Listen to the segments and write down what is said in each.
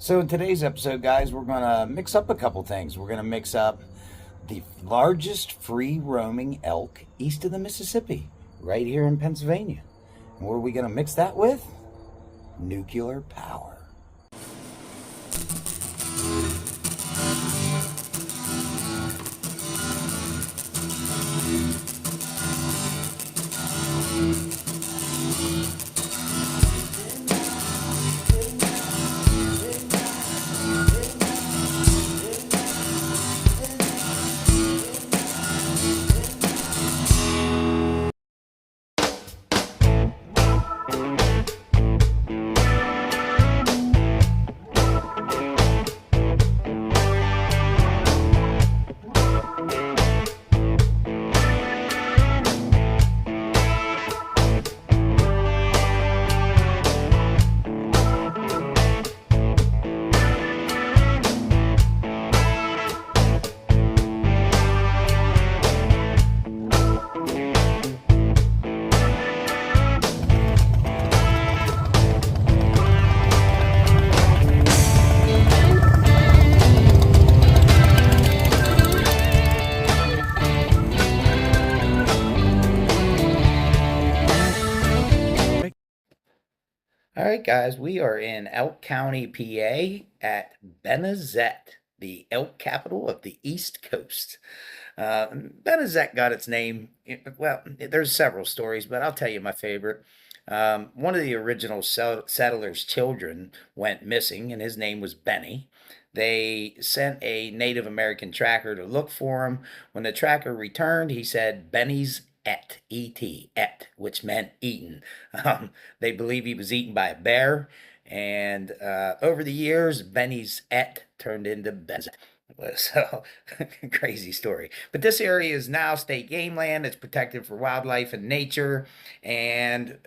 So in today's episode, guys, we're going to mix up a couple things. We're going to mix up the largest free roaming elk east of the Mississippi, right here in Pennsylvania. And what are we going to mix that with? Nuclear power. All right, guys, we are in Elk County, PA at Benezette, the elk capital of the East Coast. Benezette got its name, well, there's several stories, but I'll tell you my favorite. One of the original settlers' children went missing, and his name was Benny. They sent a Native American tracker to look for him. When the tracker returned, he said, "Benny's et, which meant eaten." They believe he was eaten by a bear, and over the years, Benny's et turned into Benezette. So, crazy story. But this area is now state game land. It's protected for wildlife and nature, and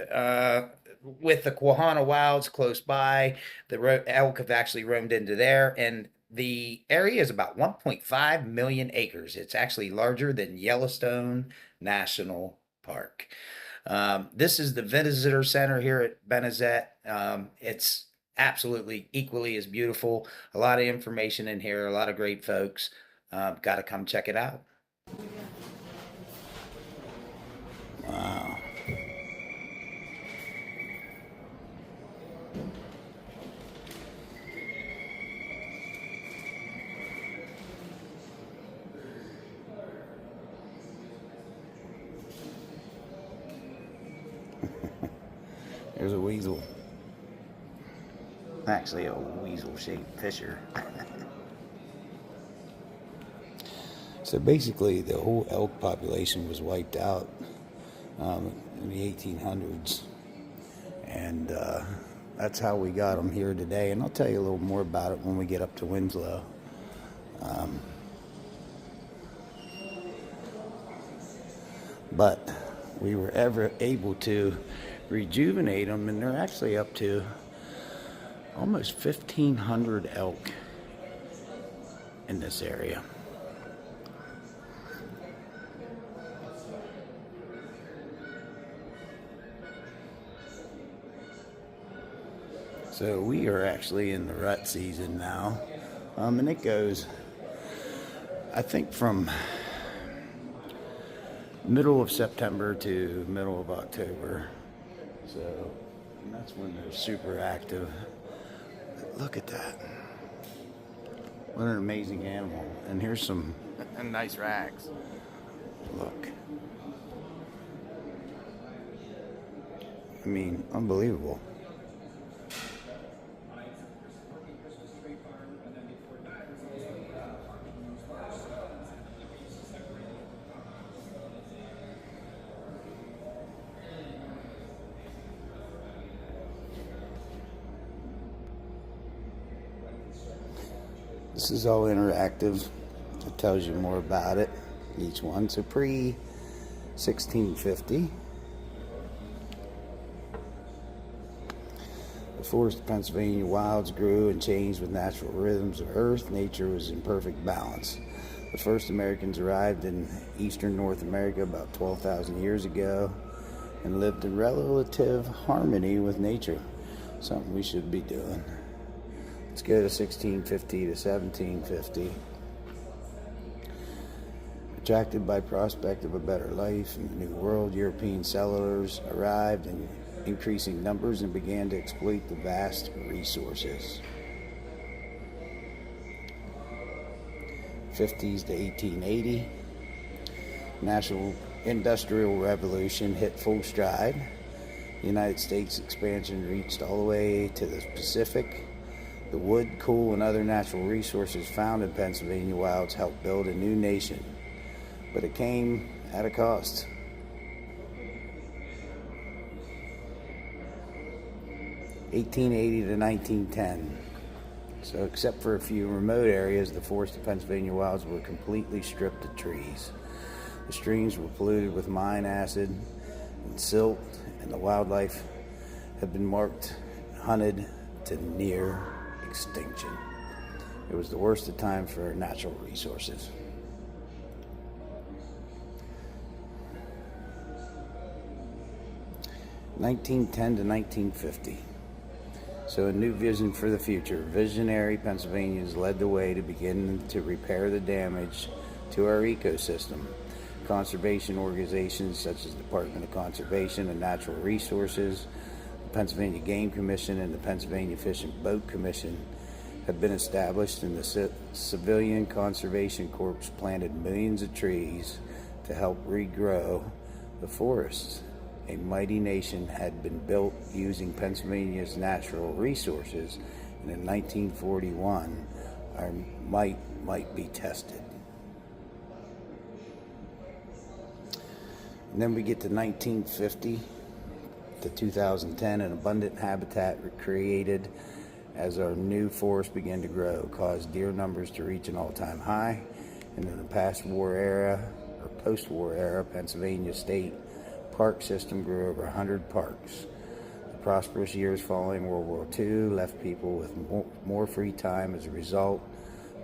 with the Quahanna wilds close by, the elk have actually roamed into there, and the area is about 1.5 million acres. It's actually larger than Yellowstone National Park. This is the visitor center here at Benezette. It's absolutely equally as beautiful. A lot of information in here, a lot of great folks. Got to come check it out. Wow. There's a weasel. Actually, a weasel-shaped fisher. So basically, the whole elk population was wiped out in the 1800s. And that's how we got them here today. And I'll tell you a little more about it when we get up to Winslow. But we were ever able to rejuvenate them, and they're actually up to almost 1,500 elk in this area. So we are actually in the rut season now, and it goes, I think, from middle of September to middle of October. So that's when they're super active. But look at that. What an amazing animal. And here's some nice rags. Look. I mean, unbelievable. This is all interactive. It tells you more about it, each one. So pre-1650, the forest of Pennsylvania wilds grew and changed with natural rhythms of earth. Nature was in perfect balance. The first Americans arrived in eastern North America about 12,000 years ago and lived in relative harmony with nature. Something we should be doing. Let's go to 1650 to 1750. Attracted by prospect of a better life in the New World, European settlers arrived in increasing numbers and began to exploit the vast resources. 50s to 1880. National Industrial Revolution hit full stride. The United States expansion reached all the way to the Pacific. The wood, coal, and other natural resources found in Pennsylvania wilds helped build a new nation. But it came at a cost. (1880 to 1910). So except for a few remote areas, the forests of Pennsylvania wilds were completely stripped of trees. The streams were polluted with mine acid and silt, and the wildlife had been marked, hunted to near extinction. It was the worst of times for natural resources. 1910 to 1950. So a new vision for the future. Visionary Pennsylvanians led the way to begin to repair the damage to our ecosystem. Conservation organizations such as the Department of Conservation and Natural Resources, the Pennsylvania Game Commission, and the Pennsylvania Fish and Boat Commission have been established, and the Civilian Conservation Corps planted millions of trees to help regrow the forests. A mighty nation had been built using Pennsylvania's natural resources, and in 1941, our might be tested. And then we get to 1950 to 2010, an abundant habitat was created as our new forest began to grow, caused deer numbers to reach an all-time high. And in the post-war era, Pennsylvania state park system grew over 100 parks. The prosperous years following World War II left people with more free time. As a result,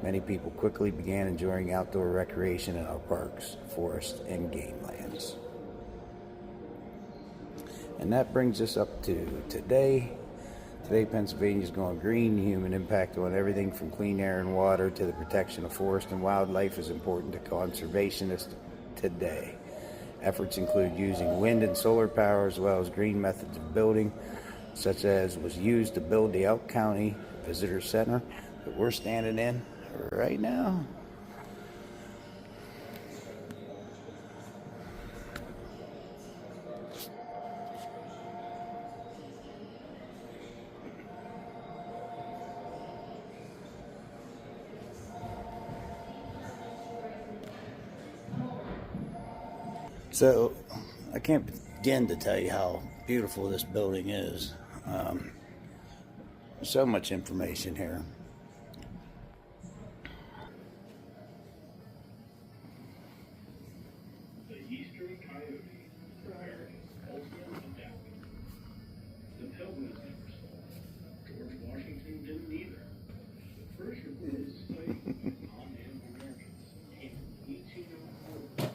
many people quickly began enjoying outdoor recreation in our parks, forests, and game lands. And that brings us up to today. Today, Pennsylvania is going green. Human impact on everything from clean air and water to the protection of forest and wildlife is important to conservationists today. Efforts include using wind and solar power as well as green methods of building, such as was used to build the Elk County Visitor Center that we're standing in right now. So I can't begin to tell you how beautiful this building is. So much information here. The eastern coyote, America's ultimate adapter. The Pilgrims never saw it. George Washington didn't either. The first recorded sighting of non-native Americans came in 1804.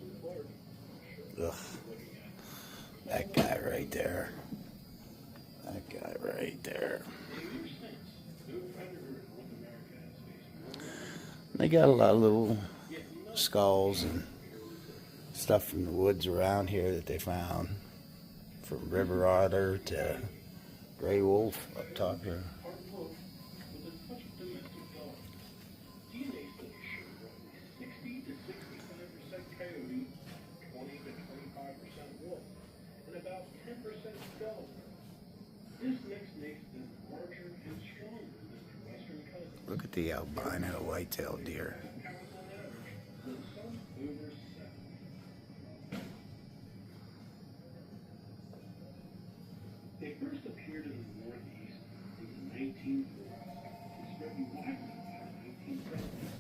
This Florida. Ugh. That guy right there. That guy right there. They got a lot of little skulls and stuff from the woods around here that they found, from river otter to gray wolf up top here. Look at the albino white-tailed deer. They first appeared in the Northeast in the 1940s and spread widely by the 1970s.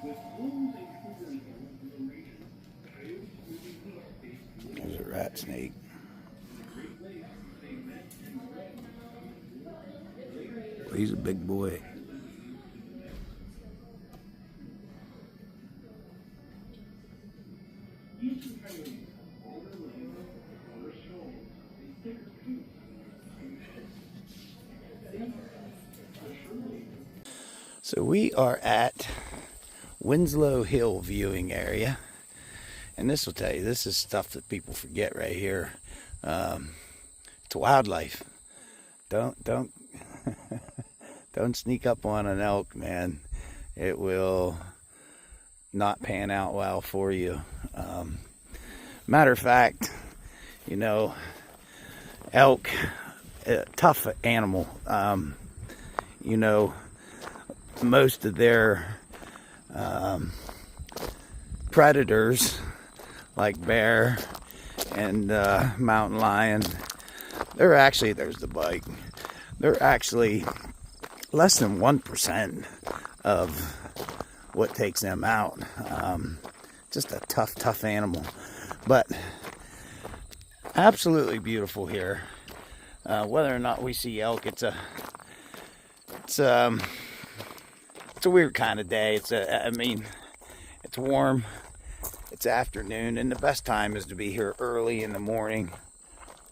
With blooms and cougars in the region, coyotes moving east faced There's a rat snake. He's a big boy. So we are at Winslow Hill viewing area, and this will tell you, this is stuff that people forget right here. It's wildlife. Don't don't sneak up on an elk, man. It will not pan out well for you. Matter of fact, you know, elk, tough animal. You know, most of their predators, like bear and mountain lion, they're actually, there's the bike, they're actually less than 1% of what takes them out. Just a tough animal, but absolutely beautiful here. Whether or not we see elk, it's a weird kind of day. I mean, it's warm, it's afternoon, and the best time is to be here early in the morning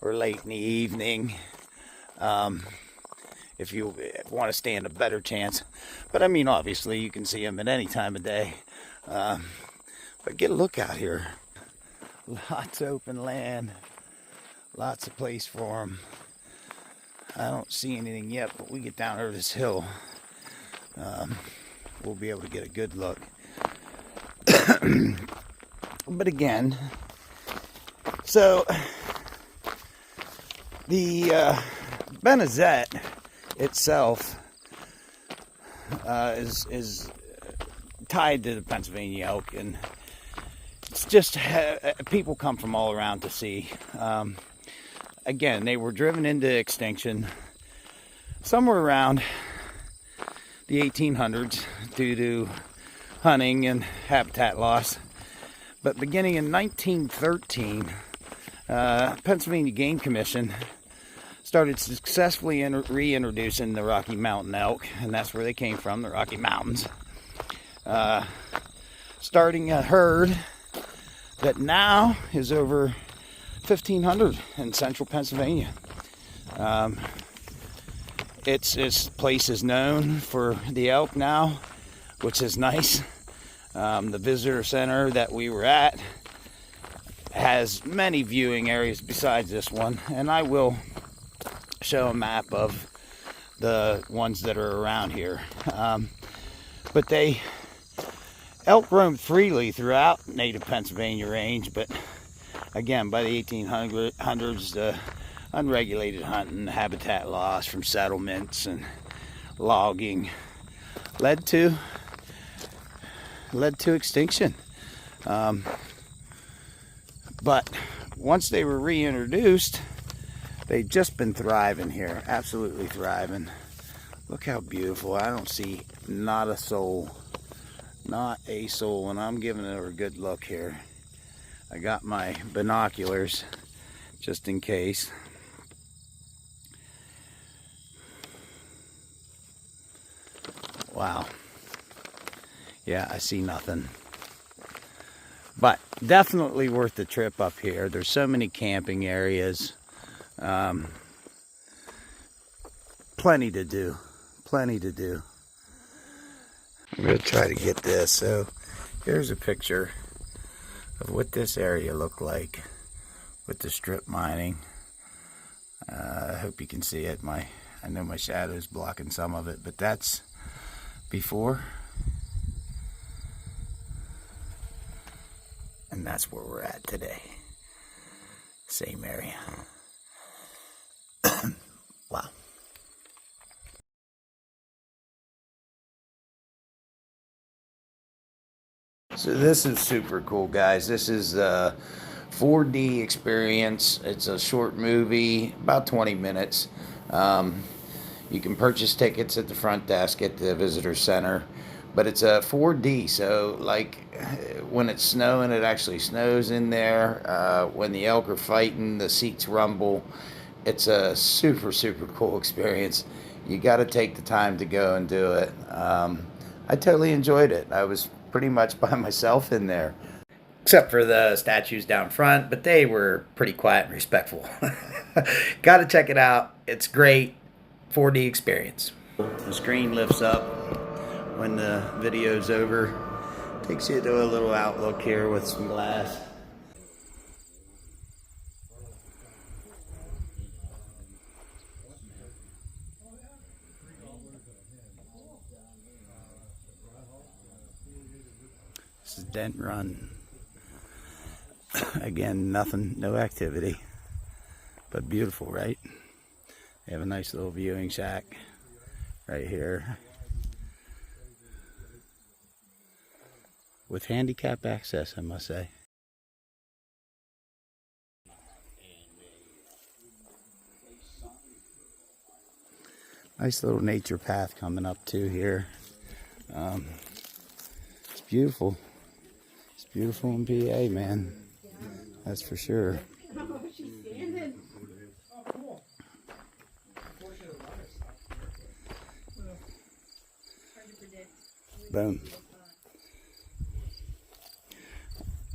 or late in the evening, if you want to stand a better chance. But I mean, obviously you can see them at any time of day, but get a look out here. Lots of open land, lots of place for them. I don't see anything yet, but we get down over this hill, we'll be able to get a good look. But again, so the Benezette itself is tied to the Pennsylvania elk, and it's just people come from all around to see. Again, they were driven into extinction somewhere around the 1800s due to hunting and habitat loss. But beginning in 1913, Pennsylvania Game Commission started successfully reintroducing the Rocky Mountain elk, and that's where they came from, the Rocky Mountains. Starting a herd that now is over 1,500 in central Pennsylvania. This place is known for the elk now, which is nice. The visitor center that we were at has many viewing areas besides this one, and I will show a map of the ones that are around here. But elk roam freely throughout native Pennsylvania range, but again, by the 1800s, the unregulated hunting, habitat loss from settlements and logging led to extinction. But once they were reintroduced, they've just been thriving here, absolutely thriving. Look how beautiful. I don't see not a soul, and I'm giving it a good look here. I got my binoculars just in case. Wow. Yeah, I see nothing. But definitely worth the trip up here. There's so many camping areas. Plenty to do. Plenty to do. I'm going to try to get this. So here's a picture of what this area looked like with the strip mining. I hope you can see it. I know my shadow's blocking some of it, but that's before. And that's where we're at today. Same area. Wow. So this is super cool, guys. This is a 4D experience. It's a short movie, about 20 minutes. You can purchase tickets at the front desk at the visitor center, but it's a 4D, so like when it's snowing, it actually snows in there. When the elk are fighting, the seats rumble. It's a super cool experience. You got to take the time to go and do it. I totally enjoyed it. I was pretty much by myself in there, except for the statues down front, but they were pretty quiet and respectful. Got to check it out. It's great. 4D experience. The screen lifts up when the video's over. Takes you to a little outlook here with some glass. This is Dent Run. Again, nothing, no activity, but beautiful, right? They have a nice little viewing shack right here with handicap access, I must say. Nice little nature path coming up too here. It's beautiful. It's beautiful in PA, man. That's for sure. Boom.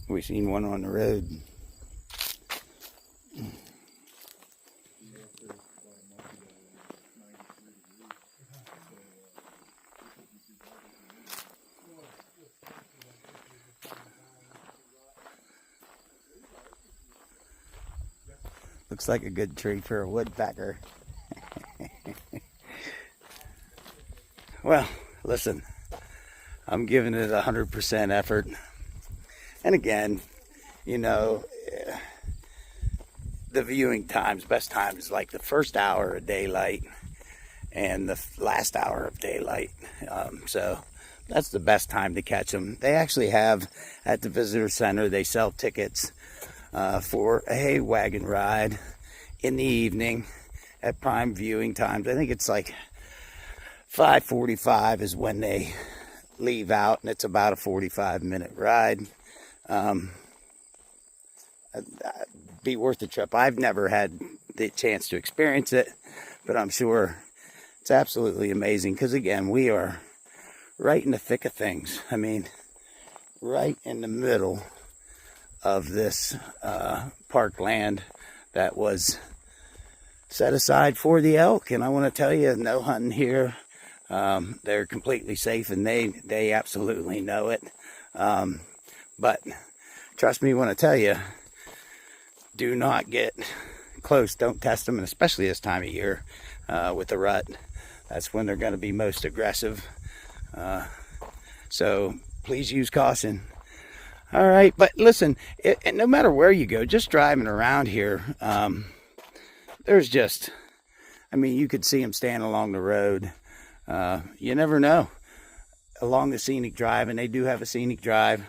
We seen one on the road. Looks like a good tree for a woodpecker. Well, listen, I'm giving it 100% effort. And again, you know, the viewing times, best time is like the first hour of daylight and the last hour of daylight. So that's the best time to catch them. They actually have at the visitor center, they sell tickets for a hay wagon ride in the evening at prime viewing times. I think it's like 5:45 is when they leave out, and it's about a 45-minute ride. Be worth the trip. I've never had the chance to experience it, but I'm sure it's absolutely amazing because, again, we are right in the thick of things. I mean, right in the middle of this parkland that was set aside for the elk. And I want to tell you, no hunting here. They're completely safe, and they absolutely know it. But trust me when I tell you, do not get close. Don't test them, and especially this time of year with the rut. That's when they're going to be most aggressive. So please use caution. All right, but listen, no matter where you go, just driving around here, there's just, I mean, you could see them standing along the road. You never know. Along the scenic drive, and they do have a scenic drive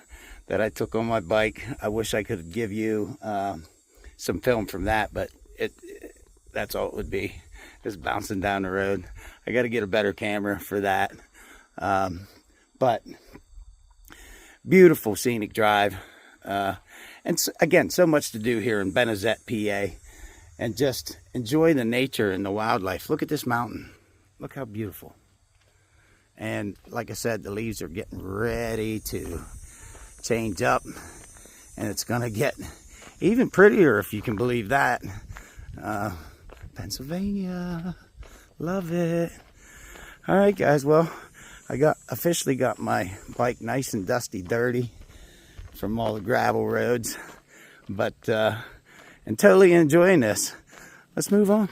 that I took on my bike. I wish I could give you some film from that, but that's all it would be, just bouncing down the road. I got to get a better camera for that. But beautiful scenic drive. And again, so much to do here in Benezette, PA. And just enjoy the nature and the wildlife. Look at this mountain. Look how beautiful. And like I said, the leaves are getting ready to change up. And it's going to get even prettier, if you can believe that. Pennsylvania. Love it. All right, guys. Well, I officially got my bike nice and dusty, dirty from all the gravel roads. But and totally enjoying this. Let's move on.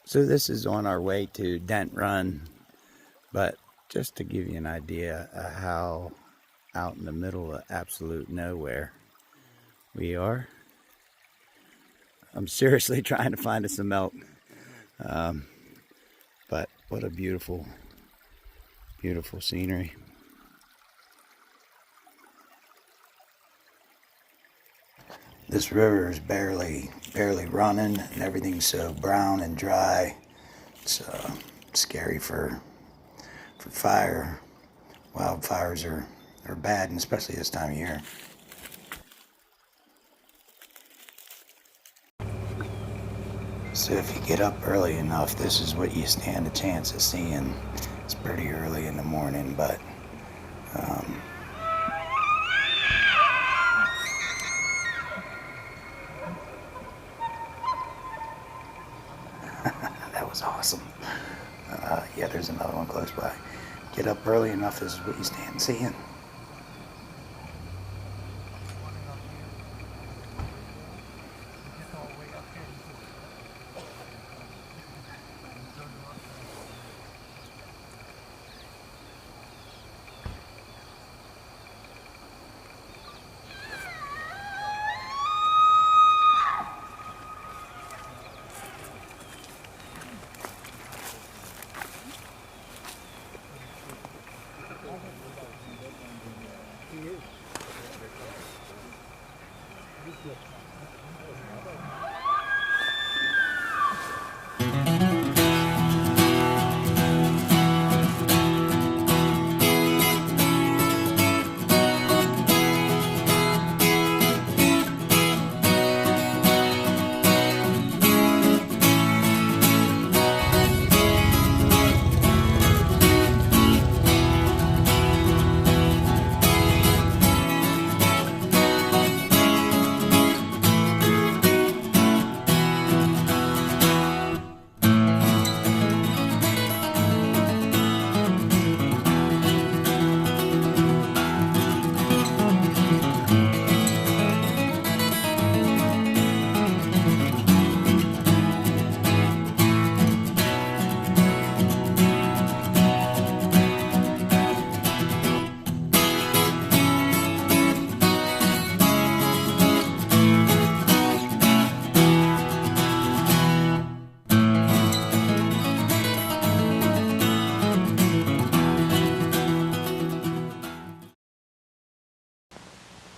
So this is on our way to Dent Run, but just to give you an idea of how out in the middle of absolute nowhere we are. I'm seriously trying to find us some elk. But what a beautiful, beautiful scenery. This river is barely running, and everything's so brown and dry. It's scary for fire. Wildfires are bad, and especially this time of year. So if you get up early enough, this is what you stand a chance of seeing. It's pretty early in the morning, but that was awesome. Yeah, there's another one close by. Get up early enough, this is what you stand seeing.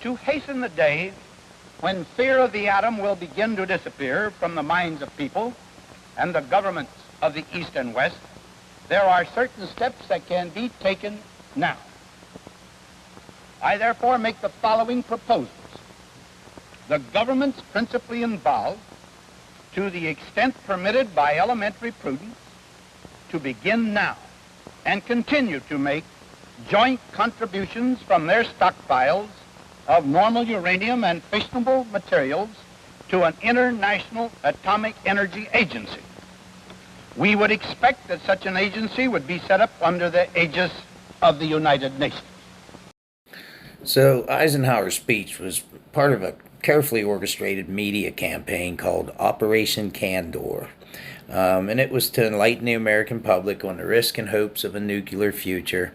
To hasten the day when fear of the atom will begin to disappear from the minds of people and the governments of the East and West, there are certain steps that can be taken now. I therefore make the following proposals. The governments principally involved, to the extent permitted by elementary prudence, to begin now and continue to make joint contributions from their stockpiles of normal uranium and fissionable materials to an international atomic energy agency. We would expect that such an agency would be set up under the aegis of the United Nations. So Eisenhower's speech was part of a carefully orchestrated media campaign called Operation Candor. And it was to enlighten the American public on the risk and hopes of a nuclear future.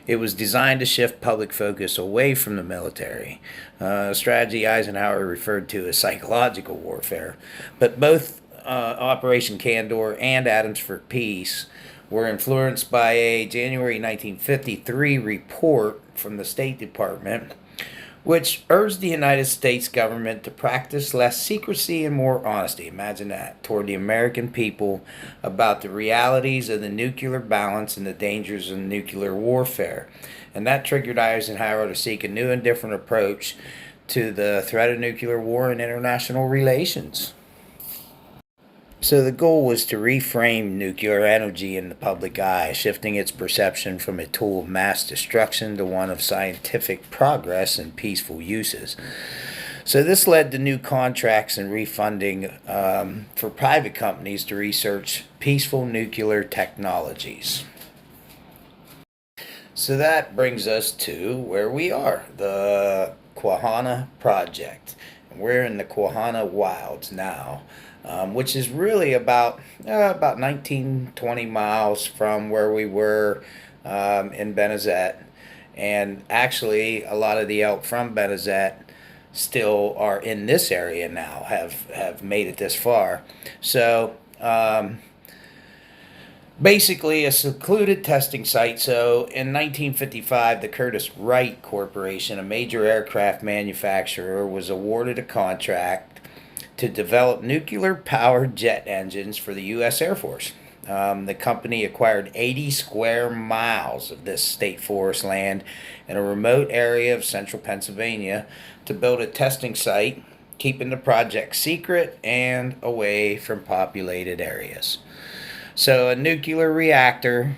It was designed to shift public focus away from the military, a strategy Eisenhower referred to as psychological warfare. But both Operation Candor and Atoms for Peace were influenced by a January 1953 report from the State Department, which urged the United States government to practice less secrecy and more honesty, imagine that, toward the American people about the realities of the nuclear balance and the dangers of nuclear warfare. And that triggered Eisenhower to seek a new and different approach to the threat of nuclear war and international relations. So the goal was to reframe nuclear energy in the public eye, shifting its perception from a tool of mass destruction to one of scientific progress and peaceful uses. So this led to new contracts and refunding for private companies to research peaceful nuclear technologies. So that brings us to where we are, the Quahanna project. We're in the Quahanna wilds now. Which is really about 19-20 miles from where we were in Benezette. And actually, a lot of the elk from Benezette still are in this area now, have made it this far. So basically a secluded testing site. So in 1955, the Curtiss Wright Corporation, a major aircraft manufacturer, was awarded a contract to develop nuclear-powered jet engines for the U.S. Air Force. The company acquired 80 square miles of this state forest land in a remote area of central Pennsylvania to build a testing site, keeping the project secret and away from populated areas. So a nuclear reactor,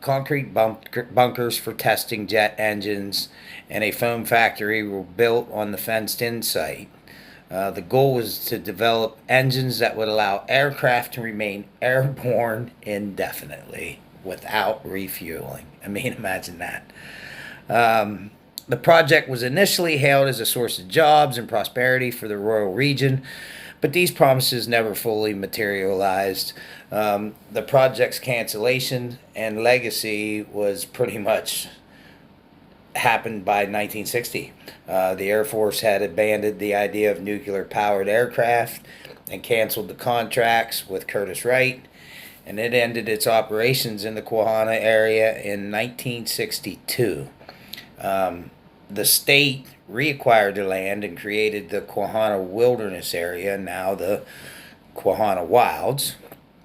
concrete bunkers for testing jet engines, and a foam factory were built on the fenced-in site. The goal was to develop engines that would allow aircraft to remain airborne indefinitely without refueling. I mean, imagine that. The project was initially hailed as a source of jobs and prosperity for the Royal region, but these promises never fully materialized. The project's cancellation and legacy was pretty much happened by 1960. The Air Force had abandoned the idea of nuclear-powered aircraft and canceled the contracts with Curtiss-Wright, and it ended its operations in the Quahanna area in 1962. The state reacquired the land and created the Quahanna Wilderness Area, now the Quahanna Wilds.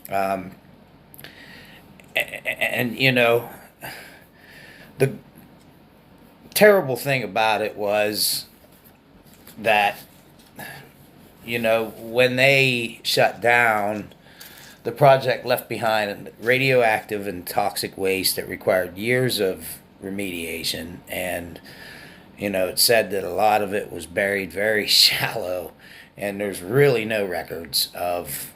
And you know, the terrible thing about it was that, you know, when they shut down, the project left behind radioactive and toxic waste that required years of remediation. And, you know, it said that a lot of it was buried very shallow, and there's really no records of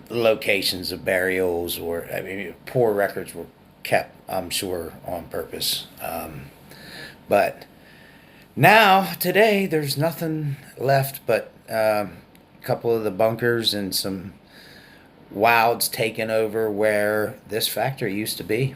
locations of burials, or, I mean, poor records were kept, I'm sure, on purpose. But now, today, there's nothing left but a couple of the bunkers and some wilds taken over where this factory used to be.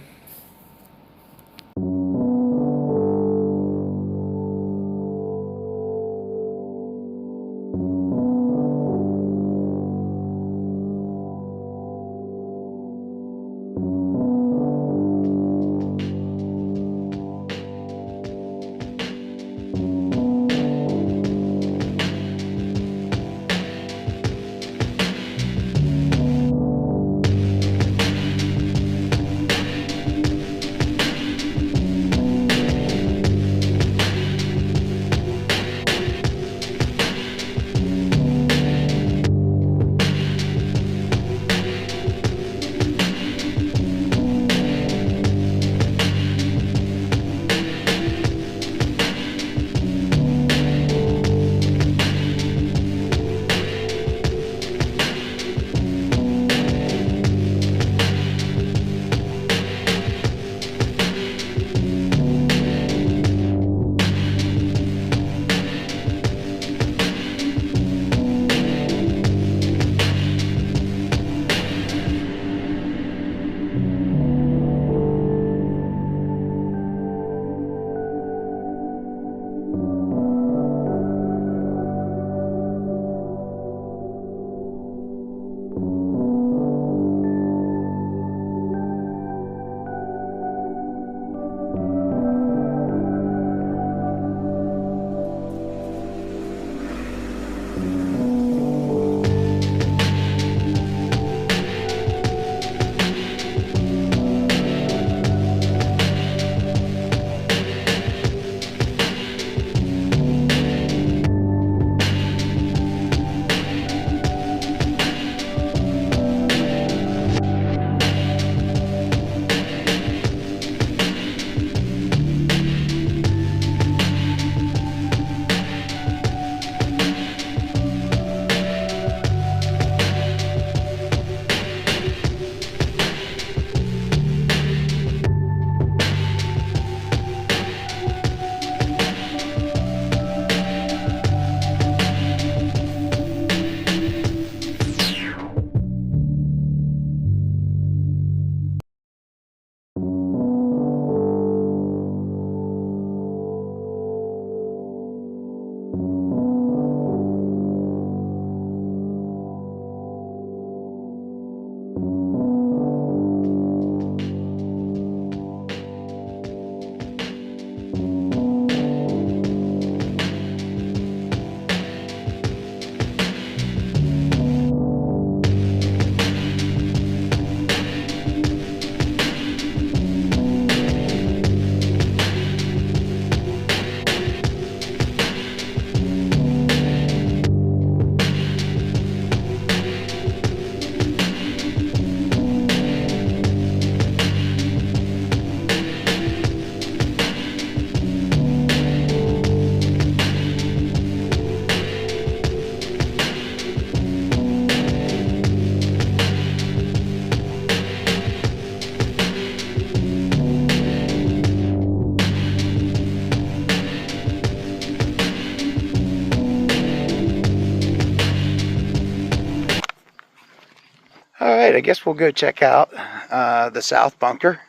Alright, I guess we'll go check out the south bunker.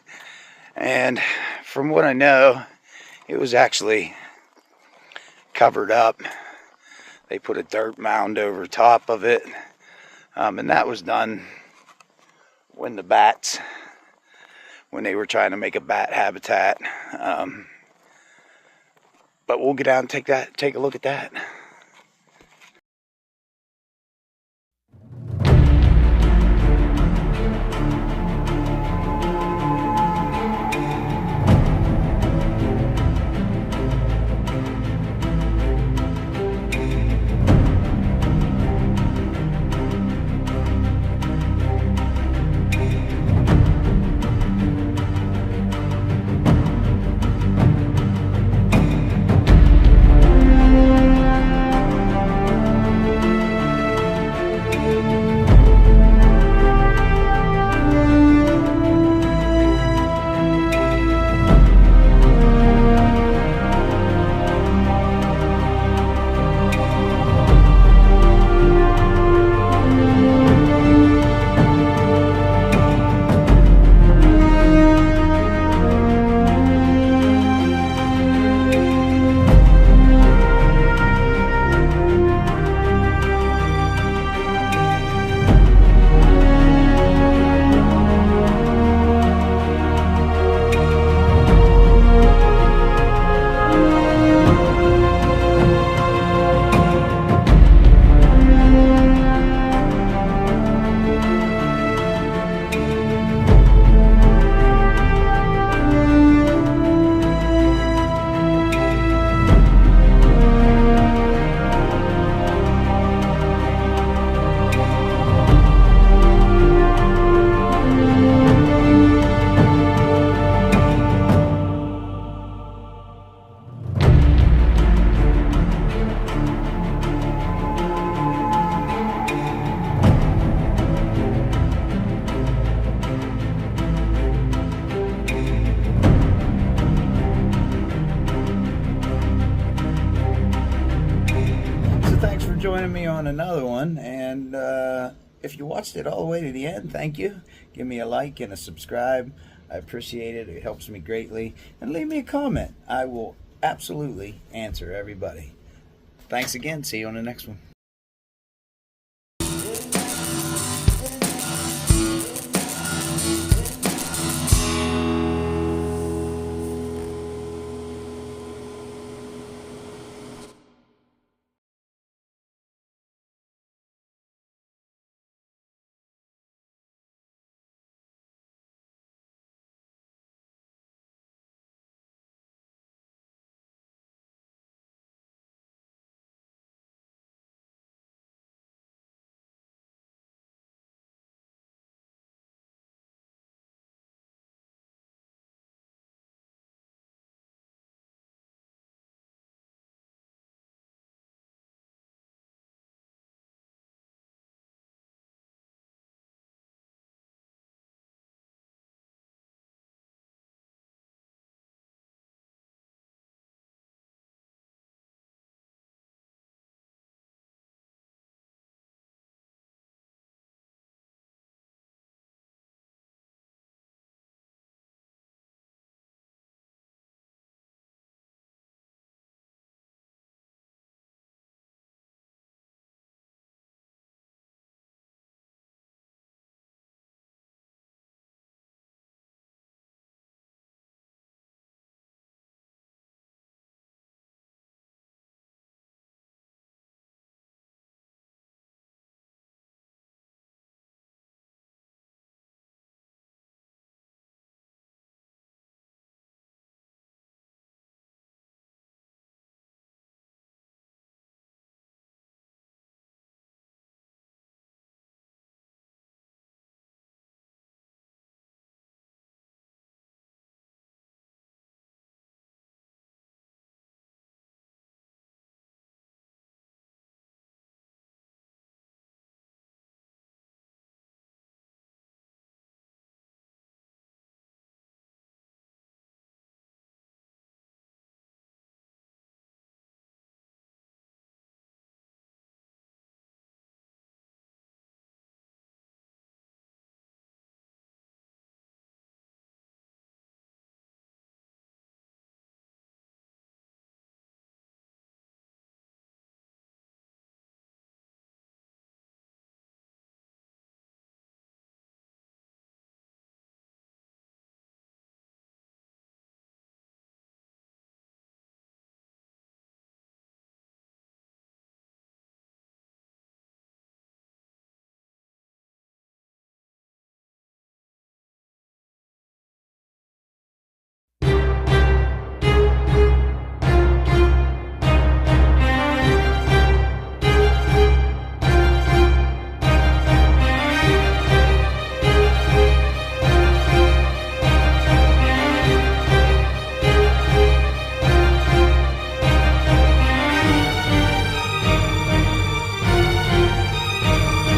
And from what I know, it was actually covered up. They put a dirt mound over top of it. And that was done when when they were trying to make a bat habitat. But we'll get out and take a look at that. Joining me on another one, and if you watched it all the way to the end, thank you. Give me a like and a subscribe. I appreciate it. It helps me greatly. And leave me a comment. I will absolutely answer everybody. Thanks again. See you on the next one.